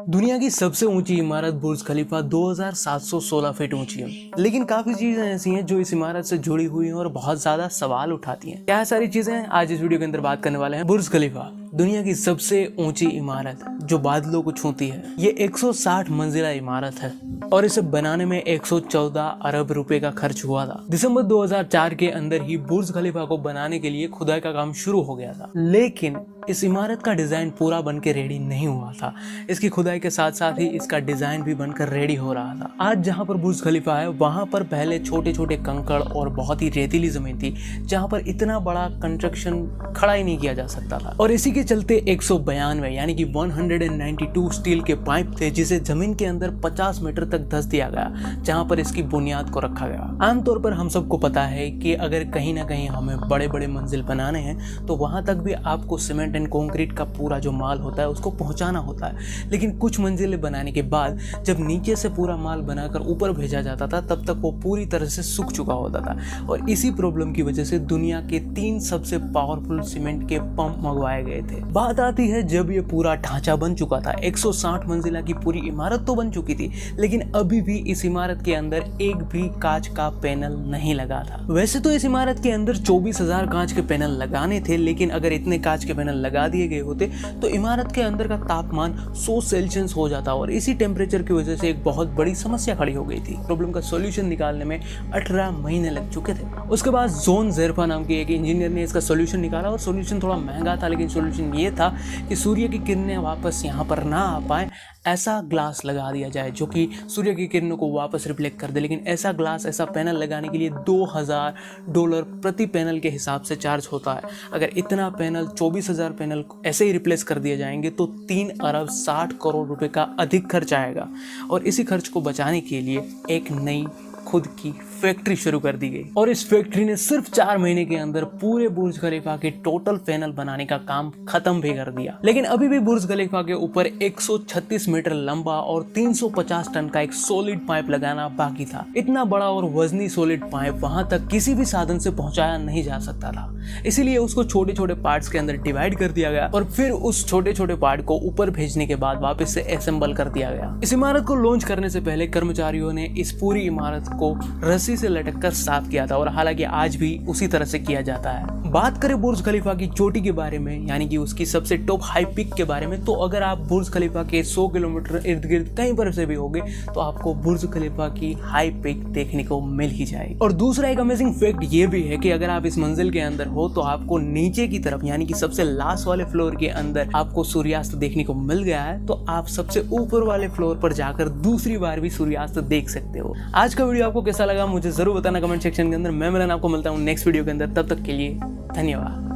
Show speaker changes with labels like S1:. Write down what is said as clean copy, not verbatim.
S1: दुनिया की सबसे ऊंची इमारत बुर्ज खलीफा 2716 फीट ऊंची है। लेकिन काफी चीजें ऐसी हैं जो इस इमारत से जुड़ी हुई हैं और बहुत ज्यादा सवाल उठाती हैं। क्या सारी चीजें आज इस वीडियो के अंदर बात करने वाले हैं। बुर्ज खलीफा दुनिया की सबसे ऊंची इमारत जो बादलों को छूती है। ये 160 मंजिला इमारत है और इसे बनाने में 114 अरब रुपए का खर्च हुआ था। दिसंबर 2004 के अंदर ही बुर्ज खलीफा को बनाने के लिए खुदाई का काम शुरू हो गया था, लेकिन इस इमारत का डिजाइन पूरा बनकर रेडी नहीं हुआ था। इसकी खुदाई के साथ साथ ही इसका डिजाइन भी बनकर रेडी हो रहा था। आज जहां पर बुर्ज खलीफा है वहां पर पहले छोटे छोटे कंकड़ और बहुत ही रेतीली जमीन थी, जहां पर इतना बड़ा कंस्ट्रक्शन खड़ा ही नहीं किया जा सकता था। और इसी के चलते 192 यानी कि 192 स्टील के पाइप थे, जिसे जमीन के अंदर 50 मीटर तक धंस दिया गया, जहां पर इसकी बुनियाद को रखा गया। आमतौर पर हम सबको पता है कि अगर कहीं ना कहीं हमें बड़े बड़े मंजिल बनाने हैं तो वहां तक भी आपको सीमेंट एंड कंक्रीट का पूरा जो माल होता है उसको पहुंचाना होता है। लेकिन कुछ मंजिलें बनाने के बाद जब नीचे से पूरा माल बनाकर ऊपर भेजा जाता था तब तक वो पूरी तरह से सूख चुका होता था। और इसी प्रॉब्लम की वजह से दुनिया के 3 सबसे पावरफुल सीमेंट के पंप मंगवाए गए थे। बात आती है जब ये पूरा ढांचा बन चुका था, 160 मंजिला की पूरी इमारत तो बन चुकी थी, लेकिन अभी भी इस इमारत के अंदर एक भी कांच का पैनल नहीं लगा था। वैसे तो इस इमारत के अंदर 24,000 कांच के पैनल लगाने थे, लेकिन अगर इतने कांच के पैनल लगा दिए गए होते तो इमारत के अंदर का तापमान 100 सेल्सियस हो जाता और इसी टेम्परेचर की वजह से एक बहुत बड़ी समस्या खड़ी हो गई थी। प्रॉब्लम का सॉल्यूशन निकालने में 18 महीने लग चुके थे। उसके बाद जोन ज़ेरफा नाम के एक इंजीनियर ने इसका सॉल्यूशन निकाला और सॉल्यूशन थोड़ा महंगा था, लेकिन सॉल्यूशन ये था कि सूर्य की किरणें वापस यहाँ पर ना आ पाए, ऐसा ग्लास लगा दिया जाए जो कि सूर्य की किरणों को वापस रिफ्लेक्ट कर दे। लेकिन ऐसा ग्लास, ऐसा पैनल लगाने के लिए $2000 प्रति पैनल के हिसाब से चार्ज होता है। अगर इतना पैनल 24,000 पैनल ऐसे ही रिप्लेस कर दिए जाएंगे तो 3 अरब 60 करोड़ रुपए का अधिक खर्च आएगा। और इसी खर्च को बचाने के लिए एक नई खुद की फैक्ट्री शुरू कर दी गई और इस फैक्ट्री ने सिर्फ 4 महीने के अंदर पूरे बुर्ज खलीफा के टोटल पैनल बनाने का काम खत्म भी कर दिया। लेकिन अभी भी बुर्ज खलीफा के ऊपर 136 मीटर लंबा और 350 टन का एक सॉलिड पाइप लगाना बाकी था। इतना बड़ा और वजनी सॉलिड पाइप वहां तक किसी भी साधन से पहुंचाया नहीं जा सकता था, इसीलिए उसको छोटे छोटे पार्ट्स के अंदर डिवाइड कर दिया गया और फिर उस छोटे छोटे पार्ट को ऊपर भेजने के बाद वापस से असेंबल कर दिया गया। इस इमारत को लॉन्च करने से पहले कर्मचारियों ने इस पूरी इमारत को रस्सी से लटक कर साफ किया था और हालांकि आज भी उसी तरह से किया जाता है। बात करें बुर्ज खलीफा की चोटी के बारे में, यानी कि उसकी सबसे टॉप हाई पिक के बारे में, तो अगर आप बुर्ज खलीफा के 100 किलोमीटर इर्द गिर्द कहीं पर से भी होगे तो आपको बुर्ज खलीफा की हाई पिक देखने को मिल ही जाएगी। और दूसरा एक अमेजिंग फैक्ट ये भी है कि अगर आप इस मंजिल के अंदर हो तो आपको नीचे की तरफ यानी कि सबसे लास्ट वाले फ्लोर के अंदर आपको सूर्यास्त देखने को मिल गया है, तो आप सबसे ऊपर वाले फ्लोर पर जाकर दूसरी बार भी सूर्यास्त देख सकते हो। आज का वीडियो आपको कैसा लगा मुझे जरूर बताना कमेंट सेक्शन के अंदर। मैं मिलन आपको मिलता हूँ नेक्स्ट वीडियो के अंदर। तब तक के लिए धन्यवाद।